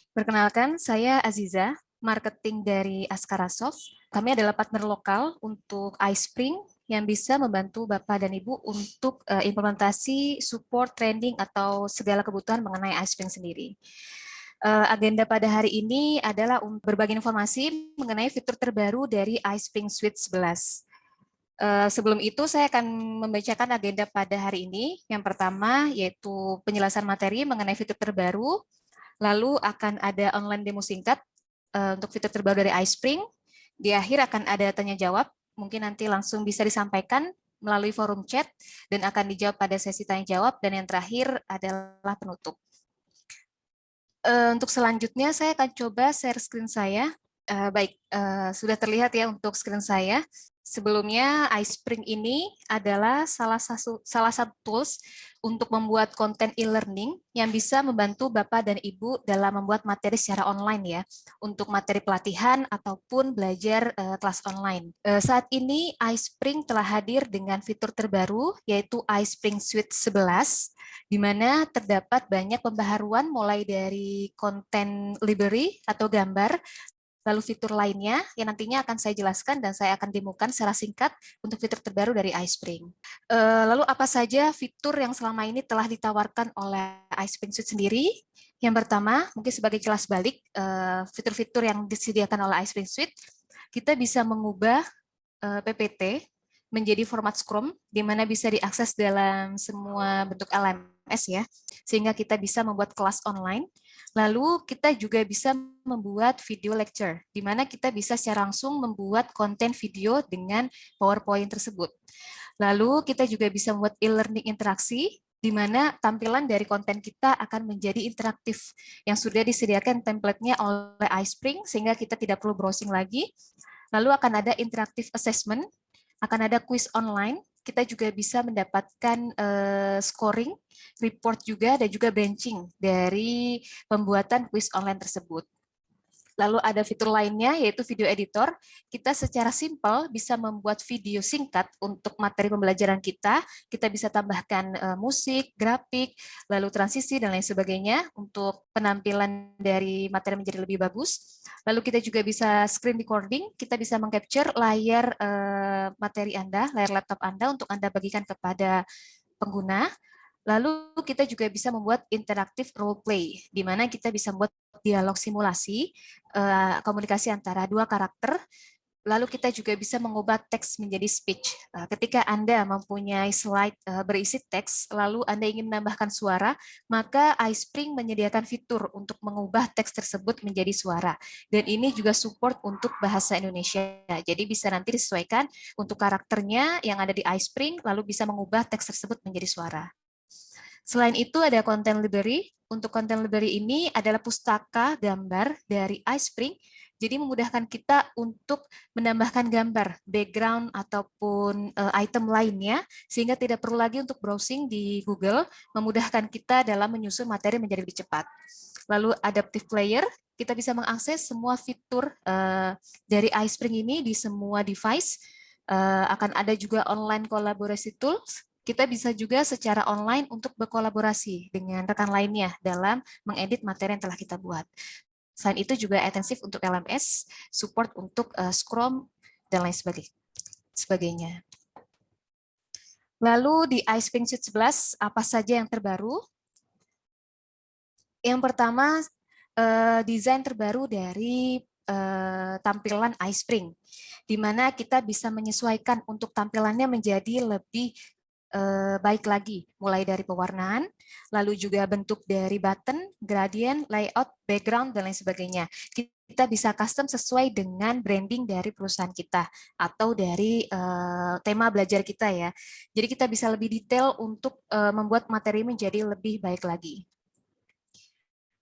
Perkenalkan, saya Aziza, marketing dari Askarasoft. Kami adalah partner lokal untuk iSpring yang bisa membantu Bapak dan Ibu untuk implementasi, support, training, atau segala kebutuhan mengenai iSpring sendiri. Agenda pada hari ini adalah untuk berbagi informasi mengenai fitur terbaru dari iSpring Suite 11. Sebelum itu, saya akan membacakan agenda pada hari ini. Yang pertama, yaitu penjelasan materi mengenai fitur terbaru. Lalu akan ada online demo singkat untuk fitur terbaru dari iSpring. Di akhir akan ada tanya jawab, mungkin nanti langsung bisa disampaikan melalui forum chat dan akan dijawab pada sesi tanya jawab, dan yang terakhir adalah penutup. Untuk selanjutnya saya akan coba share screen saya. Baik, sudah terlihat ya untuk screen saya. Sebelumnya, iSpring ini adalah salah satu tools untuk membuat konten e-learning yang bisa membantu Bapak dan Ibu dalam membuat materi secara online ya, untuk materi pelatihan ataupun belajar kelas online. Saat ini iSpring telah hadir dengan fitur terbaru yaitu iSpring Suite 11, di mana terdapat banyak pembaharuan mulai dari konten library atau gambar, lalu fitur lainnya yang nantinya akan saya jelaskan dan saya akan demokan secara singkat untuk fitur terbaru dari iSpring. Lalu apa saja fitur yang selama ini telah ditawarkan oleh iSpring Suite sendiri? Yang pertama, mungkin sebagai kelas balik, fitur-fitur yang disediakan oleh iSpring Suite, kita bisa mengubah PPT menjadi format Scrum, di mana bisa diakses dalam semua bentuk LMS ya, sehingga kita bisa membuat kelas online. Lalu kita juga bisa membuat video lecture, di mana kita bisa secara langsung membuat konten video dengan PowerPoint tersebut. Lalu kita juga bisa membuat e-learning interaksi, di mana tampilan dari konten kita akan menjadi interaktif, yang sudah disediakan template-nya oleh iSpring, sehingga kita tidak perlu browsing lagi. Lalu akan ada interactive assessment, akan ada quiz online, kita juga bisa mendapatkan scoring, report juga, dan juga benching dari pembuatan quiz online tersebut. Lalu ada fitur lainnya yaitu video editor. Kita secara simpel bisa membuat video singkat untuk materi pembelajaran kita. Kita bisa tambahkan musik, grafik, lalu transisi dan lain sebagainya untuk penampilan dari materi menjadi lebih bagus. Lalu kita juga bisa screen recording. Kita bisa mengcapture layar materi Anda, layar laptop Anda untuk Anda bagikan kepada pengguna. Lalu kita juga bisa membuat interaktif role play, di mana kita bisa membuat dialog simulasi, komunikasi antara dua karakter. Lalu kita juga bisa mengubah teks menjadi speech. Ketika Anda mempunyai slide berisi teks, lalu Anda ingin menambahkan suara, maka iSpring menyediakan fitur untuk mengubah teks tersebut menjadi suara. Dan ini juga support untuk bahasa Indonesia. Jadi bisa nanti disesuaikan untuk karakternya yang ada di iSpring, lalu bisa mengubah teks tersebut menjadi suara. Selain itu ada konten library. Untuk konten library ini adalah pustaka gambar dari iSpring. Jadi memudahkan kita untuk menambahkan gambar, background, ataupun item lainnya, sehingga tidak perlu lagi untuk browsing di Google, memudahkan kita dalam menyusun materi menjadi lebih cepat. Lalu adaptive player, kita bisa mengakses semua fitur dari iSpring ini di semua device. Akan ada juga online collaboration tools. Kita bisa juga secara online untuk berkolaborasi dengan rekan lainnya dalam mengedit materi yang telah kita buat. Selain itu juga intensif untuk LMS, support untuk Scrum, dan lain sebagainya. Lalu di iSpring Suite 11, apa saja yang terbaru? Yang pertama, desain terbaru dari tampilan iSpring, di mana kita bisa menyesuaikan untuk tampilannya menjadi lebih baik lagi, mulai dari pewarnaan, lalu juga bentuk dari button, gradient, layout, background, dan lain sebagainya. Kita bisa custom sesuai dengan branding dari perusahaan kita atau dari tema belajar kita ya. Jadi kita bisa lebih detail untuk membuat materi menjadi lebih baik lagi.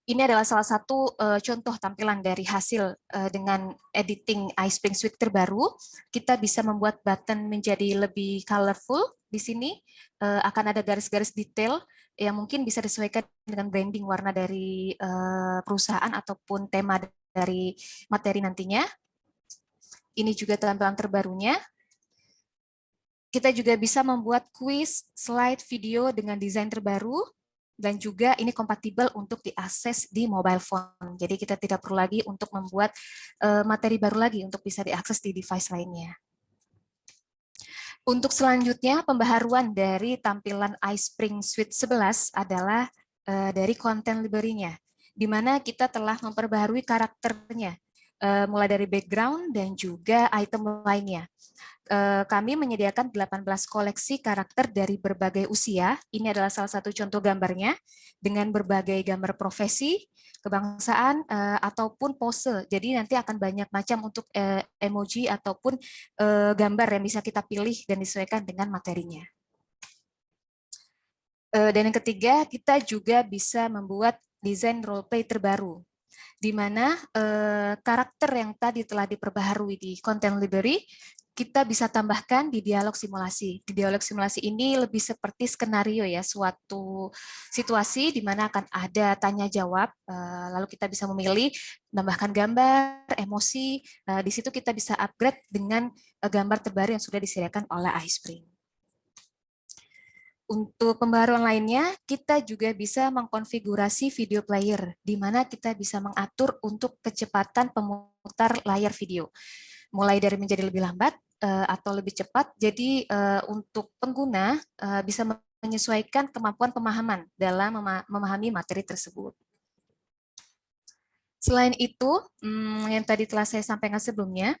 Ini adalah salah satu contoh tampilan dari hasil dengan editing iSpring Suite terbaru. Kita bisa membuat button menjadi lebih colorful. Di sini akan ada garis-garis detail yang mungkin bisa disesuaikan dengan branding warna dari perusahaan ataupun tema dari materi nantinya. Ini juga tampilan terbarunya. Kita juga bisa membuat quiz, slide, video dengan desain terbaru. dan juga ini kompatibel untuk diakses di mobile phone. Jadi kita tidak perlu lagi untuk membuat materi baru lagi untuk bisa diakses di device lainnya. Untuk selanjutnya, pembaharuan dari tampilan iSpring Suite 11 adalah dari content library-nya, di mana kita telah memperbaharui karakternya, mulai dari background dan juga item lainnya. Kami menyediakan 18 koleksi karakter dari berbagai usia. Ini adalah salah satu contoh gambarnya dengan berbagai gambar profesi, kebangsaan, ataupun pose. Jadi nanti akan banyak macam untuk emoji ataupun gambar yang bisa kita pilih dan disesuaikan dengan materinya. Dan yang ketiga, kita juga bisa membuat desain roleplay terbaru, di mana karakter yang tadi telah diperbaharui di content library kita bisa tambahkan di dialog simulasi. Di dialog simulasi ini lebih seperti skenario ya, suatu situasi di mana akan ada tanya jawab, lalu kita bisa memilih menambahkan gambar, emosi, di situ kita bisa upgrade dengan gambar terbaru yang sudah disediakan oleh iSpring. Untuk pembaruan lainnya, kita juga bisa mengkonfigurasi video player, di mana kita bisa mengatur untuk kecepatan pemutar layar video, mulai dari menjadi lebih lambat atau lebih cepat. Jadi untuk pengguna bisa menyesuaikan kemampuan pemahaman dalam memahami materi tersebut. Selain itu, yang tadi telah saya sampaikan sebelumnya,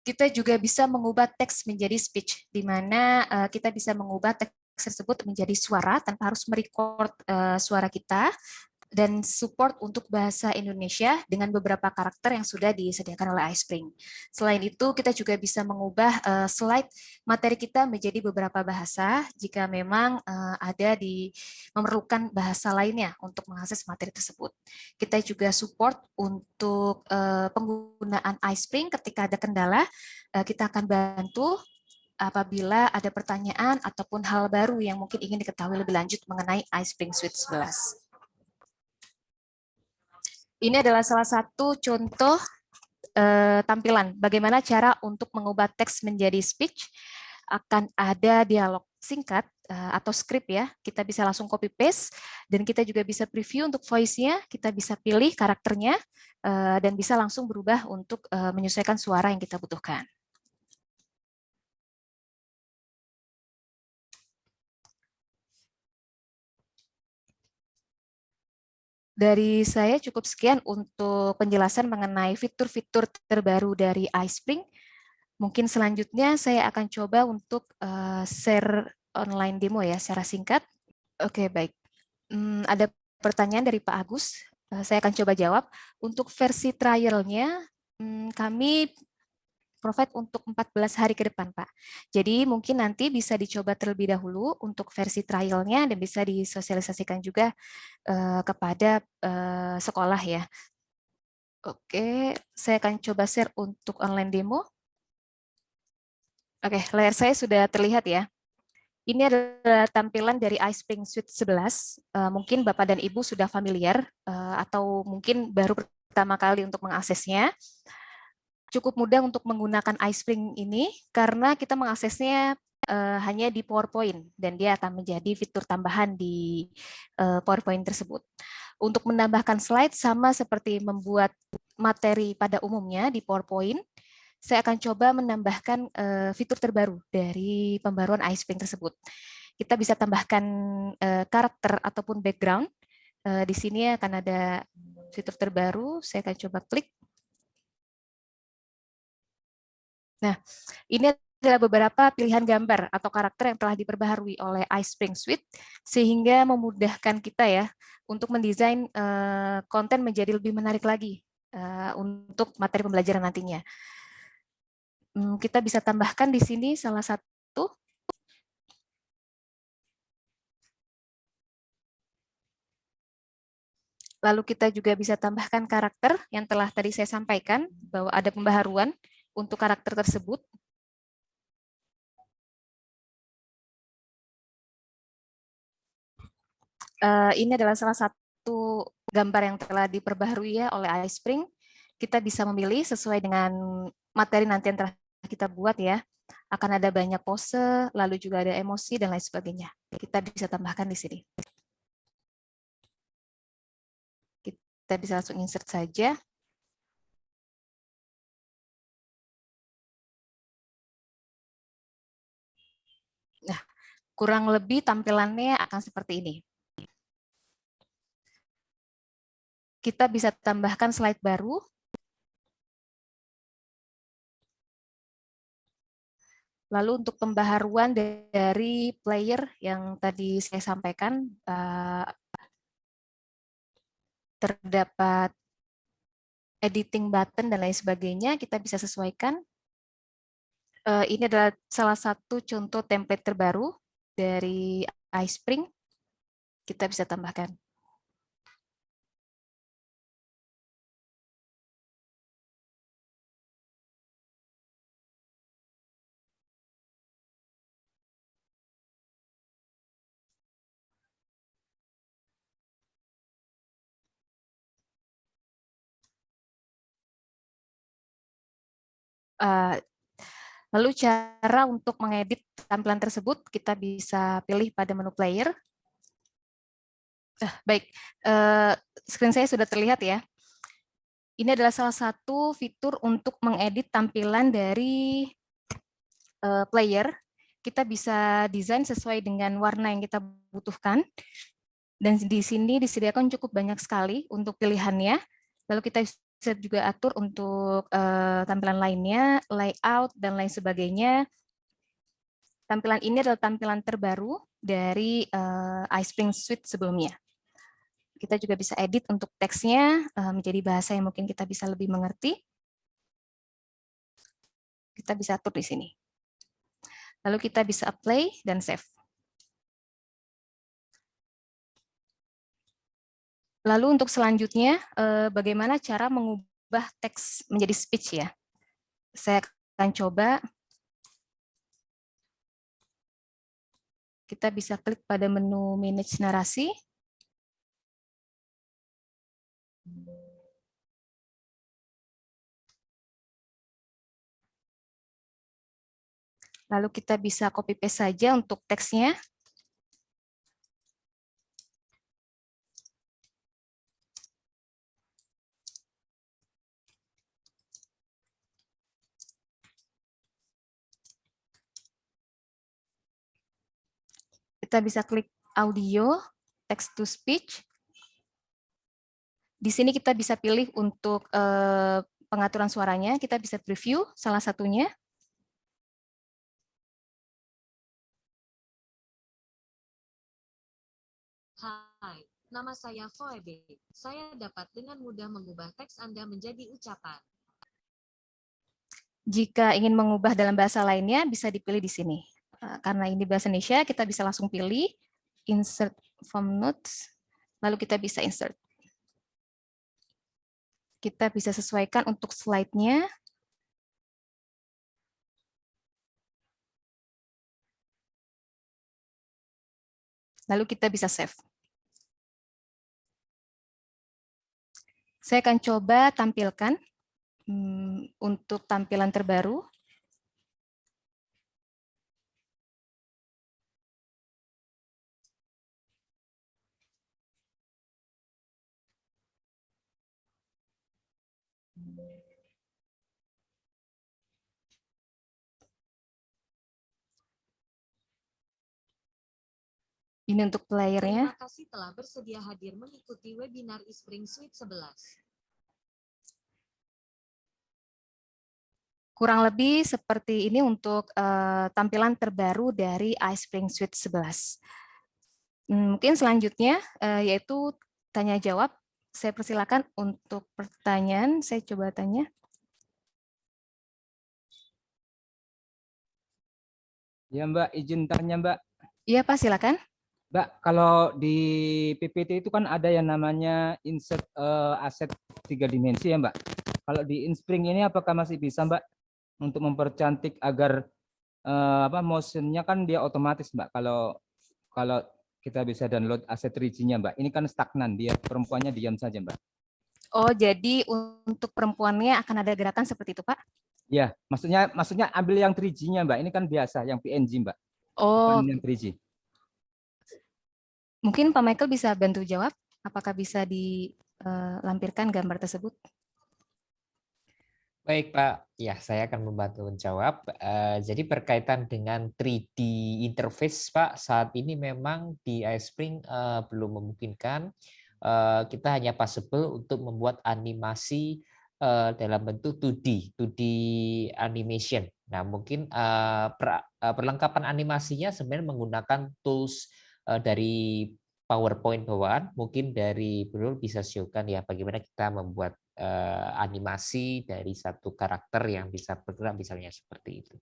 kita juga bisa mengubah teks menjadi speech, di mana kita bisa mengubah teks tersebut menjadi suara tanpa harus merecord suara kita, dan support untuk bahasa Indonesia dengan beberapa karakter yang sudah disediakan oleh iSpring. Selain itu, kita juga bisa mengubah slide materi kita menjadi beberapa bahasa jika memang ada memerlukan bahasa lainnya untuk mengakses materi tersebut. Kita juga support untuk penggunaan iSpring ketika ada kendala, kita akan bantu apabila ada pertanyaan ataupun hal baru yang mungkin ingin diketahui lebih lanjut mengenai iSpring Suite 11. Ini adalah salah satu contoh tampilan bagaimana cara untuk mengubah teks menjadi speech. Akan ada dialog singkat atau skrip ya, kita bisa langsung copy paste, dan kita juga bisa preview untuk voice-nya, kita bisa pilih karakternya, dan bisa langsung berubah untuk menyesuaikan suara yang kita butuhkan. Dari saya cukup sekian untuk penjelasan mengenai fitur-fitur terbaru dari iSpring. Mungkin selanjutnya saya akan coba untuk share online demo ya secara singkat. Oke, baik. Ada pertanyaan dari Pak Agus. Saya akan coba jawab. Untuk versi trialnya, kami provide untuk 14 hari ke depan, Pak. Jadi mungkin nanti bisa dicoba terlebih dahulu untuk versi trialnya dan bisa disosialisasikan juga kepada sekolah ya. Oke, saya akan coba share untuk online demo. Oke, layar saya sudah terlihat ya. Ini adalah tampilan dari iSpring Suite 11. Mungkin Bapak dan Ibu sudah familiar atau mungkin baru pertama kali untuk mengaksesnya. Cukup mudah untuk menggunakan iSpring ini karena kita mengaksesnya hanya di PowerPoint dan dia akan menjadi fitur tambahan di PowerPoint tersebut. Untuk menambahkan slide sama seperti membuat materi pada umumnya di PowerPoint, saya akan coba menambahkan fitur terbaru dari pembaruan iSpring tersebut. Kita bisa tambahkan karakter ataupun background. Di sini akan ada fitur terbaru, saya akan coba klik. Nah, ini adalah beberapa pilihan gambar atau karakter yang telah diperbaharui oleh iSpring Suite sehingga memudahkan kita ya untuk mendesain konten menjadi lebih menarik lagi untuk materi pembelajaran nantinya. Kita bisa tambahkan di sini salah satu. Lalu kita juga bisa tambahkan karakter yang telah tadi saya sampaikan bahwa ada pembaharuan untuk karakter tersebut. Ini adalah salah satu gambar yang telah diperbaharui ya oleh iSpring. Kita bisa memilih sesuai dengan materi nanti yang telah kita buat ya. Akan ada banyak pose, lalu juga ada emosi dan lain sebagainya. Kita bisa tambahkan di sini. Kita bisa langsung insert saja. Nah, kurang lebih tampilannya akan seperti ini. Kita bisa tambahkan slide baru. Lalu untuk pembaharuan dari player yang tadi saya sampaikan, terdapat editing button dan lain sebagainya, kita bisa sesuaikan. Ini adalah salah satu contoh template terbaru dari iSpring. Kita bisa tambahkan. Lalu cara untuk mengedit tampilan tersebut, kita bisa pilih pada menu player. Baik, screen saya sudah terlihat ya. Ini adalah salah satu fitur untuk mengedit tampilan dari player. Kita bisa desain sesuai dengan warna yang kita butuhkan. Dan di sini disediakan cukup banyak sekali untuk pilihannya. Lalu kita bisa juga atur untuk tampilan lainnya, layout, dan lain sebagainya. Tampilan ini adalah tampilan terbaru dari iSpring Suite sebelumnya. Kita juga bisa edit untuk teksnya menjadi bahasa yang mungkin kita bisa lebih mengerti. Kita bisa atur di sini. Lalu kita bisa apply dan save. Lalu untuk selanjutnya, bagaimana cara mengubah teks menjadi speech ya? Saya akan coba. Kita bisa klik pada menu manage narasi. Lalu kita bisa copy paste saja untuk teksnya. Kita bisa klik audio, text to speech. Di sini kita bisa pilih untuk pengaturan suaranya. Kita bisa preview salah satunya. Hai, nama saya Phoebe. Saya dapat dengan mudah mengubah teks Anda menjadi ucapan. Jika ingin mengubah dalam bahasa lainnya, bisa dipilih di sini. Karena ini bahasa Indonesia, kita bisa langsung pilih insert from notes, lalu kita bisa insert. Kita bisa sesuaikan untuk slide-nya. Lalu kita bisa save. Saya akan coba tampilkan untuk tampilan terbaru. Ini untuk playernya. Terima kasih telah bersedia hadir mengikuti webinar iSpring Suite 11. Kurang lebih seperti ini untuk tampilan terbaru dari iSpring Suite 11. Mungkin selanjutnya yaitu tanya jawab. Saya persilakan untuk pertanyaan. Saya coba tanya. Ya Mbak, izin tanya Mbak. Iya Pak, silakan. Mbak, kalau di PPT itu kan ada yang namanya insert aset 3 dimensi ya Mbak. Kalau di InSpring ini apakah masih bisa Mbak untuk mempercantik agar motionnya kan dia otomatis Mbak. Kalau kita bisa download aset 3G-nya Mbak. Ini kan stagnan, dia perempuannya diam saja Mbak. Oh, jadi untuk perempuannya akan ada gerakan seperti itu Pak? Ya, maksudnya ambil yang 3G-nya Mbak. Ini kan biasa yang PNG Mbak. Oh, bukan yang 3G. Mungkin Pak Michael bisa bantu jawab, apakah bisa di lampirkan gambar tersebut. Baik, Pak. Ya, saya akan membantu menjawab. Jadi berkaitan dengan 3D interface, Pak, saat ini memang di iSpring belum memungkinkan. Kita hanya possible untuk membuat animasi dalam bentuk 2D animation. Nah, mungkin perlengkapan animasinya sebenarnya menggunakan tools dari PowerPoint bawaan. Mungkin dari Bro bisa show-kan ya bagaimana kita membuat animasi dari satu karakter yang bisa bergerak misalnya seperti itu.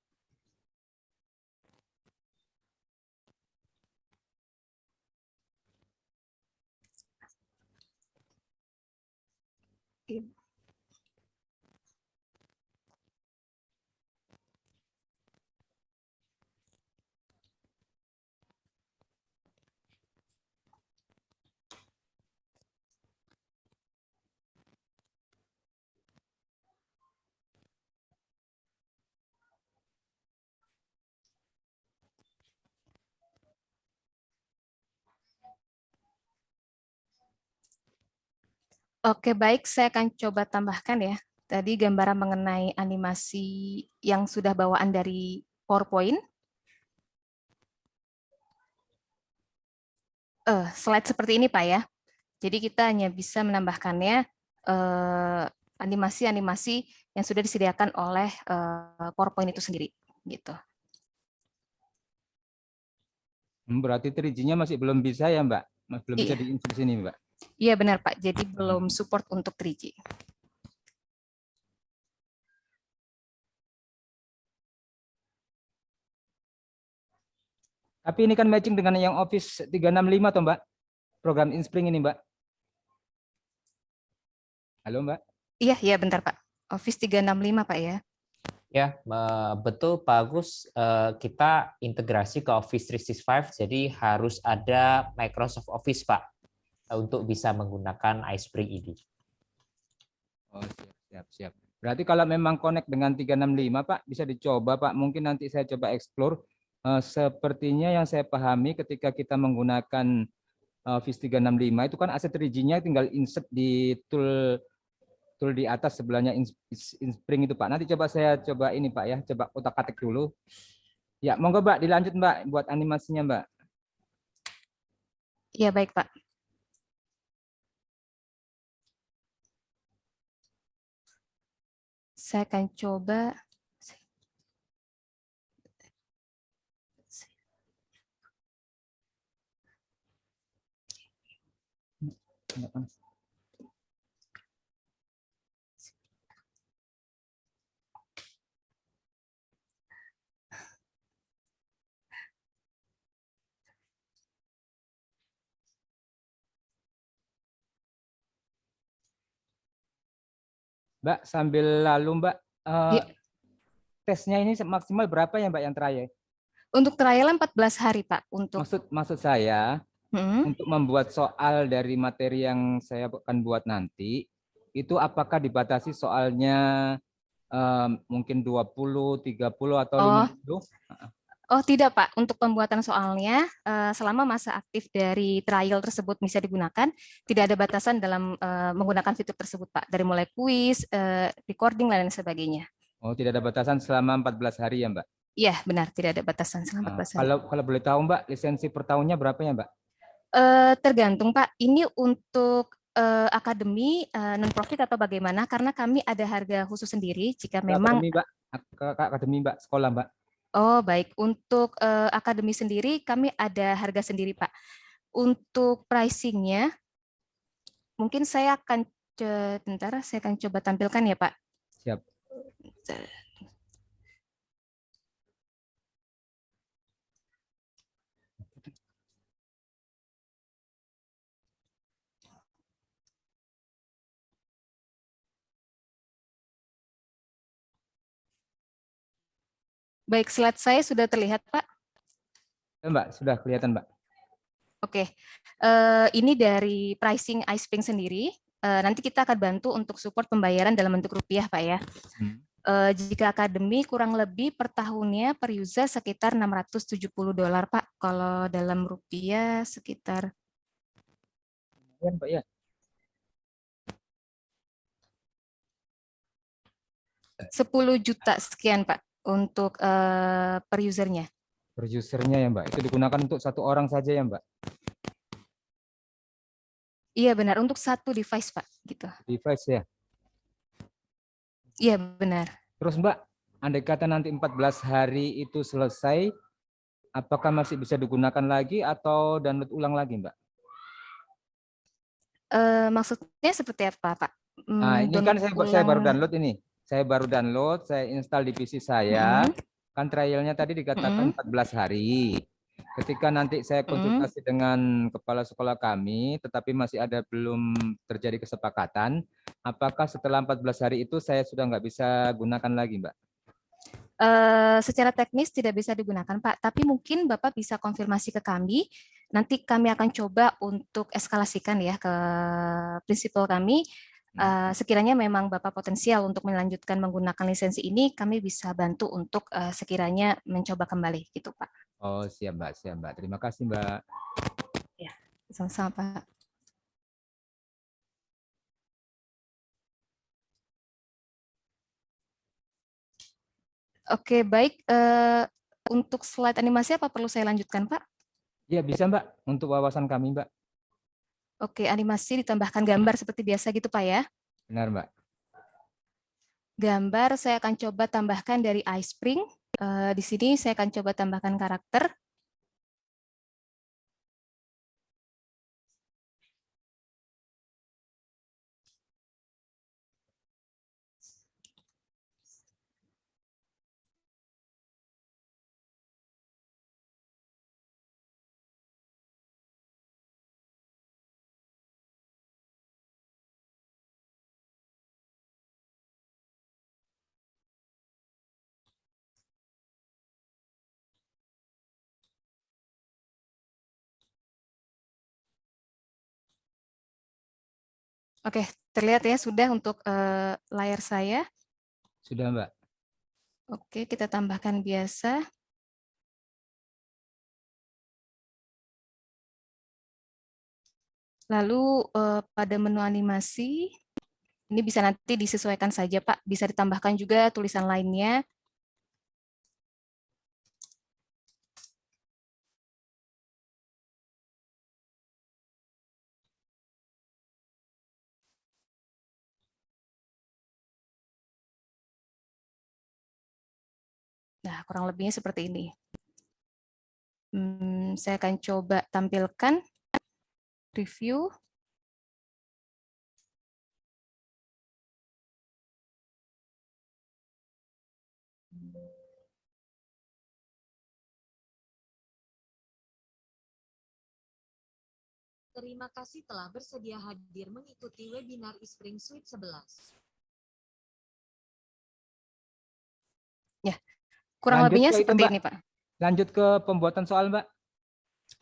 Oke, baik. Saya akan coba tambahkan ya. Tadi gambaran mengenai animasi yang sudah bawaan dari PowerPoint. Slide seperti ini, Pak ya. Jadi kita hanya bisa menambahkannya animasi-animasi yang sudah disediakan oleh PowerPoint itu sendiri, gitu. Berarti 3G-nya masih belum bisa ya, Mbak? Belum bisa Iya. di-insert sini, Mbak? Iya benar Pak. Jadi belum support untuk 3G. Tapi ini kan matching dengan yang Office 365 toh, Mbak? Program Inspring ini, Mbak. Halo, Mbak. Iya, iya bentar Pak. Office 365 Pak ya. Ya, betul Pak Agus. Kita integrasi ke Office 365, jadi harus ada Microsoft Office, Pak, untuk bisa menggunakan iSpring ini. Oh, siap. Berarti kalau memang connect dengan 365, Pak, bisa dicoba, Pak. Mungkin nanti saya coba explore. Sepertinya yang saya pahami ketika kita menggunakan Office 365 itu kan aset 3G-nya tinggal insert di tool di atas sebelahnya Inspring itu, Pak. Nanti coba saya coba ini, Pak ya, coba otak-atik dulu. Ya, monggo Mbak, dilanjut Mbak buat animasinya, Mbak. Iya baik Pak. Saya akan coba. Mbak, sambil lalu Mbak, Ya, tesnya ini maksimal berapa ya Mbak yang trial? untuk trial 14 hari Pak. Untuk Maksud saya, hmm, untuk membuat soal dari materi yang saya akan buat nanti, itu apakah dibatasi soalnya mungkin 20, 30 atau oh 50? oh tidak Pak. Untuk pembuatan soalnya selama masa aktif dari trial tersebut bisa digunakan, tidak ada batasan dalam menggunakan fitur tersebut Pak. Dari mulai kuis, recording dan lain sebagainya. Oh, tidak ada batasan selama 14 hari ya Mbak? Iya benar, tidak ada batasan selama 14 hari. Kalau boleh tahu Mbak, lisensi per tahunnya berapa ya Mbak? Tergantung Pak, ini untuk akademi non-profit atau bagaimana? Karena kami ada harga khusus sendiri jika memang. Akademi Mbak, akademi Mbak, sekolah Mbak. Oh baik, untuk akademi sendiri kami ada harga sendiri Pak. Untuk pricingnya, mungkin saya akan bentar, saya akan coba tampilkan ya Pak. Siap. Baik, slide saya sudah terlihat Pak. Ya, Mbak, sudah kelihatan Mbak. Oke, ini dari pricing iSpring sendiri. Nanti kita akan bantu untuk support pembayaran dalam bentuk rupiah Pak ya. Jika akademi kurang lebih per tahunnya per user sekitar $670 Pak. Kalau dalam rupiah sekitar. Ya, Mbak ya. 10 juta sekian, Pak, untuk per usernya. Per usernya ya Mbak. Itu digunakan untuk satu orang saja ya Mbak. Iya benar, untuk satu device, Pak, gitu. Device ya. Iya benar. Terus Mbak, andai kata nanti 14 hari itu selesai, apakah masih bisa digunakan lagi atau download ulang lagi Mbak? Maksudnya seperti apa, Pak? Nah, ini kan Download saya baru ulang. download ini. Saya baru download, saya install di PC saya. Mm-mm, Kan trialnya tadi dikatakan mm-mm, 14 hari. Ketika nanti saya mm-mm. konsultasi dengan kepala sekolah kami, tetapi masih ada belum terjadi kesepakatan, apakah setelah 14 hari itu saya sudah nggak bisa gunakan lagi, Mbak? Secara teknis tidak bisa digunakan, Pak, tapi mungkin Bapak bisa konfirmasi ke kami. Nanti kami akan coba untuk eskalasikan ya ke prinsipal kami. Sekiranya memang Bapak potensial untuk melanjutkan menggunakan lisensi ini, kami bisa bantu untuk sekiranya mencoba kembali, gitu, Pak. Oh, siap, Mbak. Siap, Mbak. Terima kasih, Mbak. Ya, sama-sama, Pak. Oke, baik. Untuk slide animasi apa perlu saya lanjutkan, Pak? Ya, bisa, Mbak. Untuk wawasan kami, Mbak. Oke, animasi ditambahkan gambar seperti biasa gitu, Pak ya. Benar, Mbak. Gambar saya akan coba tambahkan dari iSpring. Di sini saya akan coba tambahkan karakter. Oke, terlihat ya sudah untuk layar saya. Sudah, Mbak. Oke, kita tambahkan biasa. Lalu pada menu animasi, ini bisa nanti disesuaikan saja, Pak. Bisa ditambahkan juga tulisan lainnya. Nah, kurang lebihnya seperti ini. Saya akan coba tampilkan review. Terima kasih telah bersedia hadir mengikuti webinar iSpring Suite 11. Ya, kurang Lanjut lebihnya ke itu, seperti Mbak. ini, Pak. Lanjut ke pembuatan soal, Mbak.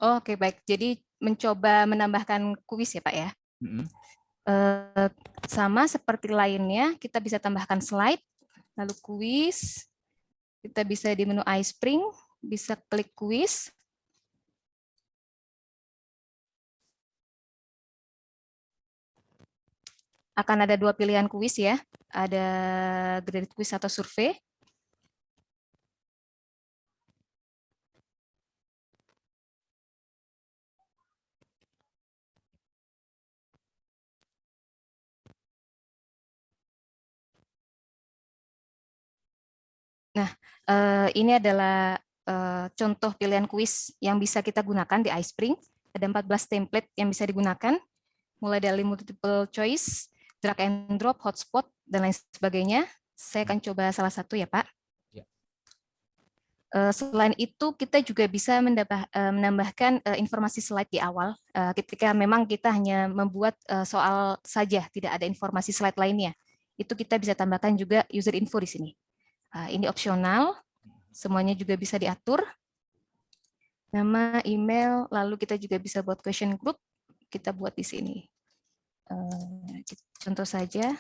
Oh, oke, baik. Jadi mencoba menambahkan kuis ya, Pak ya. Sama seperti lainnya, kita bisa tambahkan slide, lalu kuis. Kita bisa di menu iSpring, bisa klik kuis. Akan ada dua pilihan kuis ya, ada graded quiz atau survei. Nah, ini adalah contoh pilihan kuis yang bisa kita gunakan di iSpring. Ada 14 template yang bisa digunakan, mulai dari multiple choice, drag and drop, hotspot, dan lain sebagainya. Saya akan coba salah satu ya, Pak. Selain itu, kita juga bisa menambahkan informasi slide di awal, ketika memang kita hanya membuat soal saja, tidak ada informasi slide lainnya. Itu kita bisa tambahkan juga user info di sini. Ini opsional, semuanya juga bisa diatur. Nama, email, lalu kita juga bisa buat question group, kita buat di sini. Contoh saja.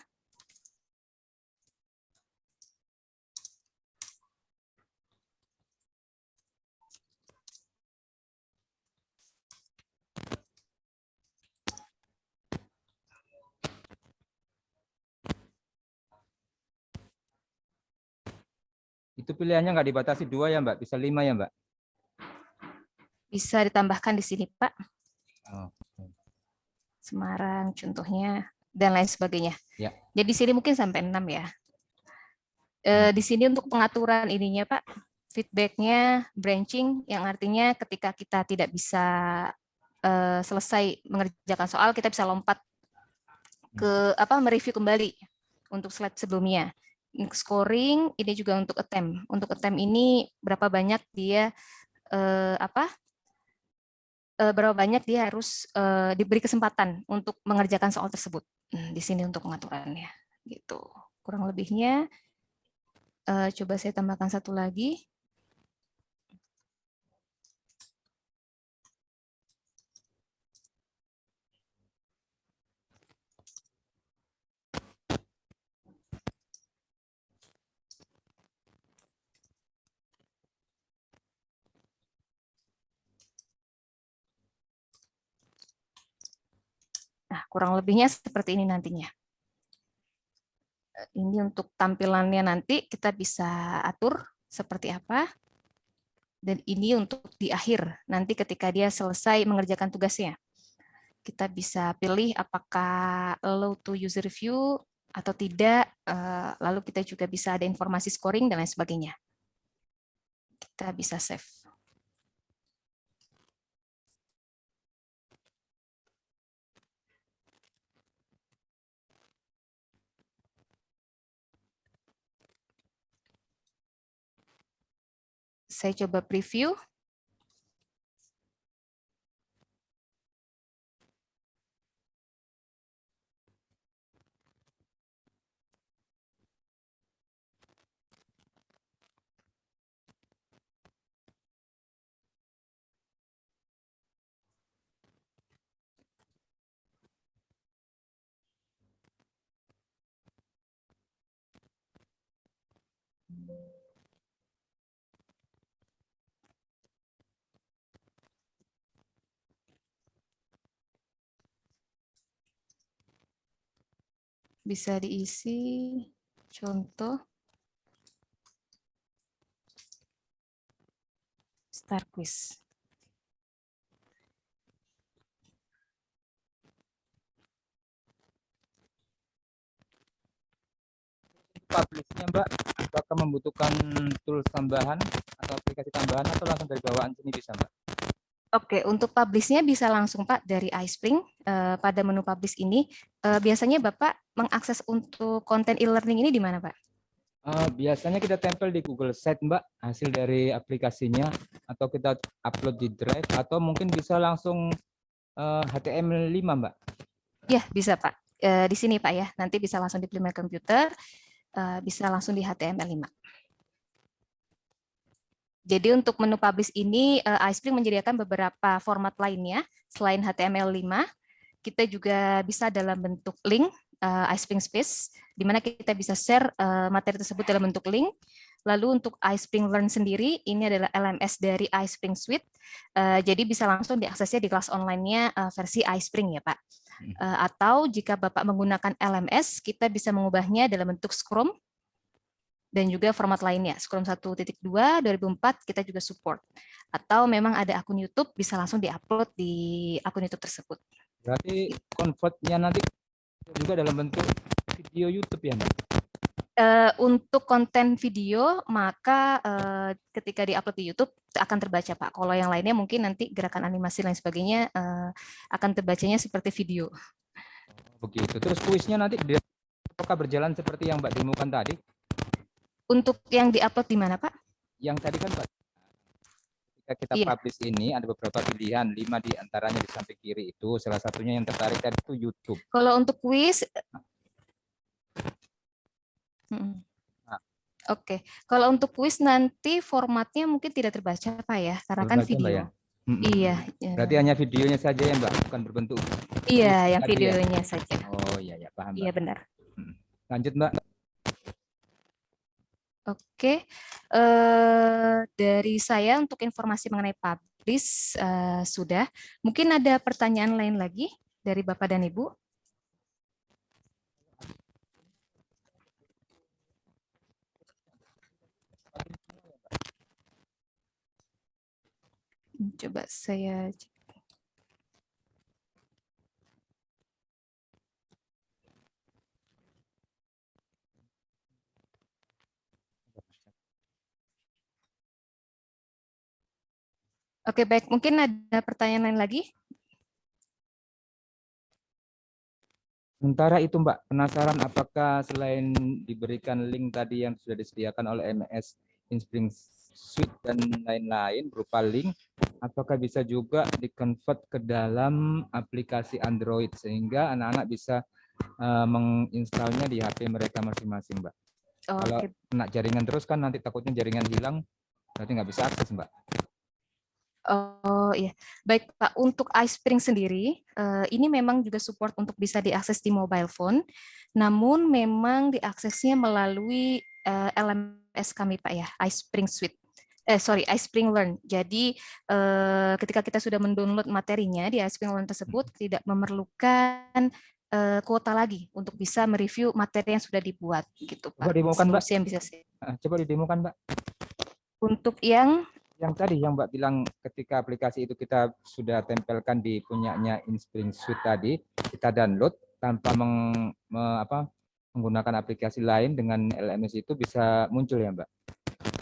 Itu pilihannya nggak dibatasi 2 ya Mbak, bisa 5 ya Mbak? Bisa ditambahkan di sini, Pak. Oh. Semarang contohnya, dan lain sebagainya. Ya. Jadi di sini mungkin sampai 6 ya. Di sini untuk pengaturan ininya Pak, feedbacknya branching, yang artinya ketika kita tidak bisa selesai mengerjakan soal, kita bisa lompat ke mereview kembali untuk slide sebelumnya. Scoring ini juga untuk attempt. Untuk attempt ini berapa banyak dia berapa banyak dia harus diberi kesempatan untuk mengerjakan soal tersebut. Di sini untuk pengaturannya, gitu. Kurang lebihnya, coba saya tambahkan satu lagi. Nah, kurang lebihnya seperti ini nantinya. Ini untuk tampilannya nanti kita bisa atur seperti apa. Dan ini untuk di akhir, nanti ketika dia selesai mengerjakan tugasnya. Kita bisa pilih apakah allow to user review atau tidak. Lalu kita juga bisa ada informasi scoring dan lain sebagainya. Kita bisa save. Saya coba preview. Bisa diisi contoh start quiz. Publish-nya Mbak, apakah membutuhkan tools tambahan atau aplikasi tambahan atau langsung dari bawaan sini bisa Mbak? Oke, untuk publish-nya bisa langsung Pak dari iSpring. Pada menu publish ini, biasanya Bapak mengakses untuk konten e-learning ini di mana Pak? Biasanya kita tempel di Google Sheet Mbak, hasil dari aplikasinya, atau kita upload di Drive, atau mungkin bisa langsung HTML5 Mbak. Ya, bisa Pak. Di sini Pak ya, nanti bisa langsung dipilih komputer, bisa langsung di HTML5. Jadi untuk menu publish ini, iSpring menyediakan beberapa format lainnya selain HTML5. Kita juga bisa dalam bentuk link, iSpring Space, di mana kita bisa share materi tersebut dalam bentuk link. Lalu untuk iSpring Learn sendiri, ini adalah LMS dari iSpring Suite. Jadi bisa langsung diaksesnya di kelas online-nya versi iSpring ya Pak. Atau jika Bapak menggunakan LMS, kita bisa mengubahnya dalam bentuk Scrum, dan juga format lainnya. Scrum 1.2 2004 kita juga support. Atau memang ada akun YouTube, bisa langsung diupload di akun YouTube tersebut. Berarti convert-nya nanti juga dalam bentuk video YouTube ya Mbak? Untuk konten video, maka ketika diupload di YouTube akan terbaca Pak. Kalau yang lainnya mungkin nanti gerakan animasi dan sebagainya akan terbacanya seperti video. Begitu. Terus kuisnya nanti apakah berjalan seperti yang Mbak demokan tadi? Untuk yang diupload di mana Pak? Yang tadi kan Mbak, ketika kita publish ini ada beberapa pilihan, 5 diantaranya di samping kiri itu, salah satunya yang tertarik tadi itu YouTube. Kalau untuk kuis, Oke. Kalau untuk kuis nanti formatnya mungkin tidak terbaca Pak ya, karena kan video. Ya? Iya. Berarti hanya videonya saja ya Mbak, bukan berbentuk. Iya, yang videonya saja. Oh iya ya, paham Mbak. Iya benar. Lanjut Mbak. Oke, dari saya untuk informasi mengenai publish sudah. Mungkin ada pertanyaan lain lagi dari Bapak dan Ibu? Coba saya cek. Oke, baik. Mungkin ada pertanyaan lain lagi? Sementara itu Mbak, penasaran apakah selain diberikan link tadi yang sudah disediakan oleh MS Inspring Suite dan lain-lain berupa link, apakah bisa juga di-convert ke dalam aplikasi Android sehingga anak-anak bisa menginstalnya di HP mereka masing-masing, Mbak. Kalau Oke. kena jaringan terus kan nanti takutnya jaringan hilang, berarti nggak bisa akses, Mbak. Oh iya, baik Pak. Untuk iSpring sendiri, ini memang juga support untuk bisa diakses di mobile phone, namun memang diaksesnya melalui LMS kami Pak ya, iSpring Suite. iSpring Learn. Jadi ketika kita sudah mendownload materinya di iSpring Learn tersebut, tidak memerlukan kuota lagi untuk bisa mereview materi yang sudah dibuat, gitu Coba Pak. didemokan, Mbak. Solusi yang bisa saya. Coba didemokan, Mbak. Untuk yang Tadi yang Mbak bilang ketika aplikasi itu kita sudah tempelkan di punyanya Inspring Suite tadi, kita download tanpa menggunakan aplikasi lain dengan LMS itu bisa muncul ya Mbak?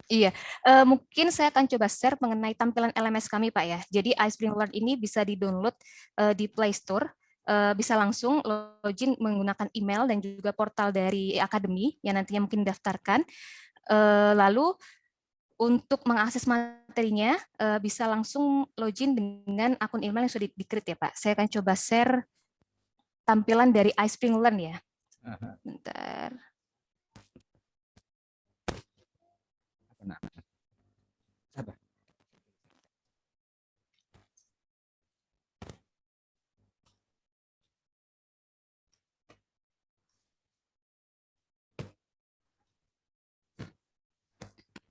Iya, mungkin saya akan coba share mengenai tampilan LMS kami Pak ya. Jadi iSpring Learn ini bisa di-download di Play Store, bisa langsung login menggunakan email dan juga portal dari Akademi yang nantinya mungkin daftarkan. Lalu untuk mengakses materinya bisa langsung login dengan akun email yang sudah di-create ya Pak. Saya akan coba share tampilan dari iSpring Learn ya. Bentar. Nah, sabar.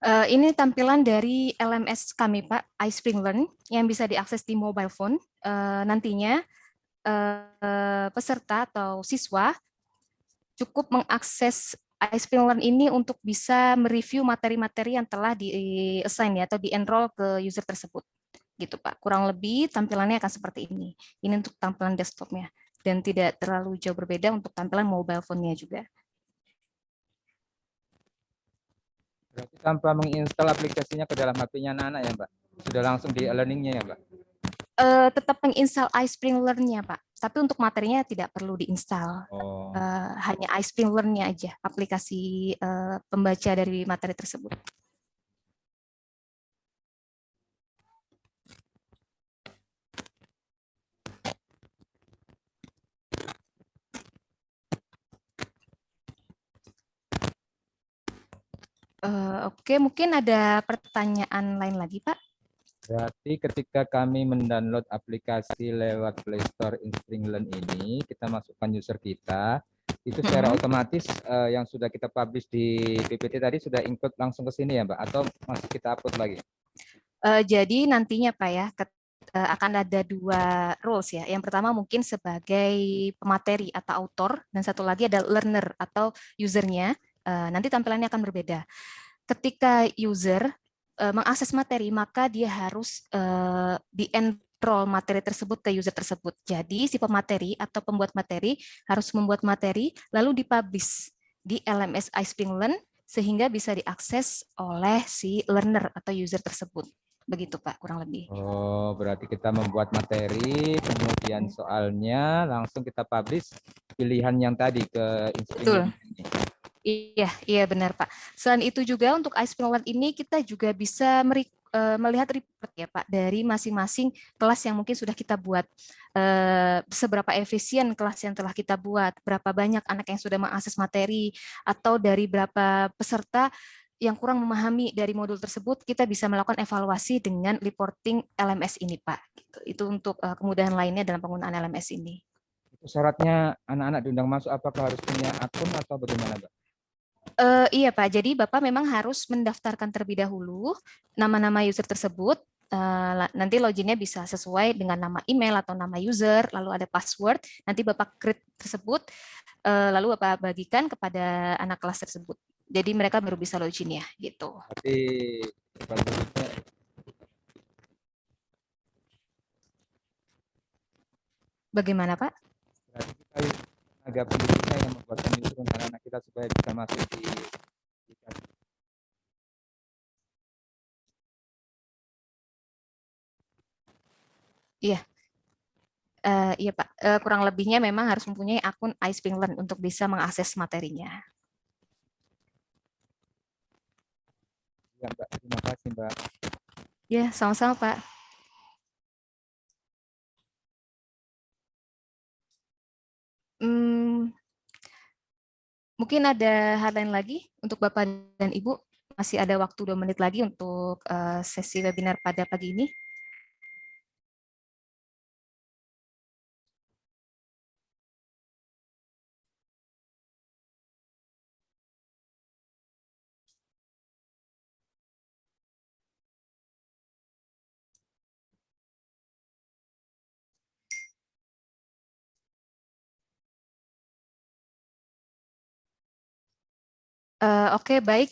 Ini tampilan dari LMS kami, Pak, iSpring Learn, yang bisa diakses di mobile phone. Nantinya peserta atau siswa cukup mengakses iSpring Learn ini untuk bisa mereview materi-materi yang telah di-assign ya, atau di-enroll ke user tersebut. Gitu, Pak. Kurang lebih tampilannya akan seperti ini. Ini untuk tampilan desktopnya. Dan tidak terlalu jauh berbeda untuk tampilan mobile phone-nya juga. Berarti tanpa menginstal aplikasinya ke dalam HP-nya anak-anak ya Mbak? Sudah langsung di e-learning-nya ya Mbak? Tetap menginstal iSpring Learn-nya, Pak. Tapi untuk materinya tidak perlu diinstal. Oh. Hanya iSpring Learn-nya aja, aplikasi pembaca dari materi tersebut. Oke, mungkin ada pertanyaan lain lagi, Pak? Berarti ketika kami mendownload aplikasi lewat Play Store Inspring Learn ini, kita masukkan user kita, itu secara otomatis yang sudah kita publish di PPT tadi sudah include langsung ke sini ya Mbak? Atau masih kita upload lagi? Jadi nantinya Pak ya, akan ada dua roles ya. Yang pertama mungkin sebagai pemateri atau author, dan satu lagi ada learner atau usernya. Nanti tampilannya akan berbeda. Ketika user mengakses materi, maka dia harus di-enroll materi tersebut ke user tersebut. Jadi si pemateri atau pembuat materi harus membuat materi, lalu dipublish di LMS iSpring Learn, sehingga bisa diakses oleh si learner atau user tersebut. Begitu Pak, kurang lebih. Oh, berarti kita membuat materi, kemudian soalnya langsung kita publish pilihan yang tadi ke Inspring Betul. Learn ini. Iya benar Pak. Selain itu juga untuk iSpring Learn ini kita juga bisa melihat report ya Pak dari masing-masing kelas yang mungkin sudah kita buat. Seberapa efisien kelas yang telah kita buat, berapa banyak anak yang sudah mengakses materi, atau dari berapa peserta yang kurang memahami dari modul tersebut, kita bisa melakukan evaluasi dengan reporting LMS ini Pak. Itu untuk kemudahan lainnya dalam penggunaan LMS ini. Itu syaratnya anak-anak diundang masuk apakah harus punya akun atau bagaimana Mbak? Iya Pak, jadi Bapak memang harus mendaftarkan terlebih dahulu nama-nama user tersebut. Nanti loginnya bisa sesuai dengan nama email atau nama user, lalu ada password. Nanti Bapak create tersebut, lalu Bapak bagikan kepada anak kelas tersebut. Jadi mereka baru bisa login ya, gitu. Berarti Bagaimana, Pak? Berarti kita tenaga pendidiknya yang membuatkan itu anak-anak kita supaya bisa masuk di Iya. Iya, Pak. Kurang lebihnya memang harus mempunyai akun iSpring Learn untuk bisa mengakses materinya. Ya, Mbak. Terima kasih, Mbak. Ya, sama-sama, Pak. Mungkin ada hal lain lagi untuk Bapak dan Ibu. Masih ada waktu 2 menit lagi untuk sesi webinar pada pagi ini. Oke, baik.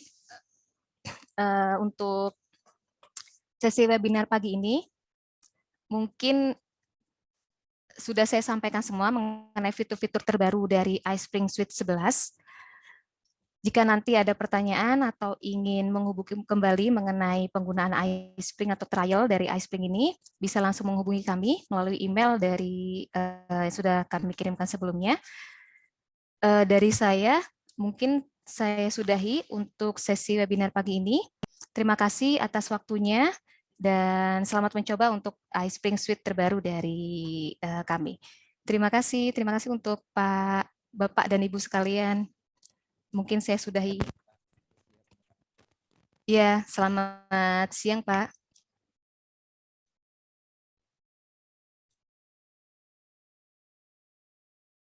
Untuk sesi webinar pagi ini, mungkin sudah saya sampaikan semua mengenai fitur-fitur terbaru dari iSpring Suite 11. Jika nanti ada pertanyaan atau ingin menghubungi kembali mengenai penggunaan iSpring atau trial dari iSpring ini, bisa langsung menghubungi kami melalui email dari yang sudah kami kirimkan sebelumnya. Dari saya, mungkin saya sudahi untuk sesi webinar pagi ini. Terima kasih atas waktunya dan selamat mencoba untuk iSpring Suite terbaru dari kami. Terima kasih untuk Bapak dan Ibu sekalian. Mungkin saya sudahi. Ya, selamat siang, Pak.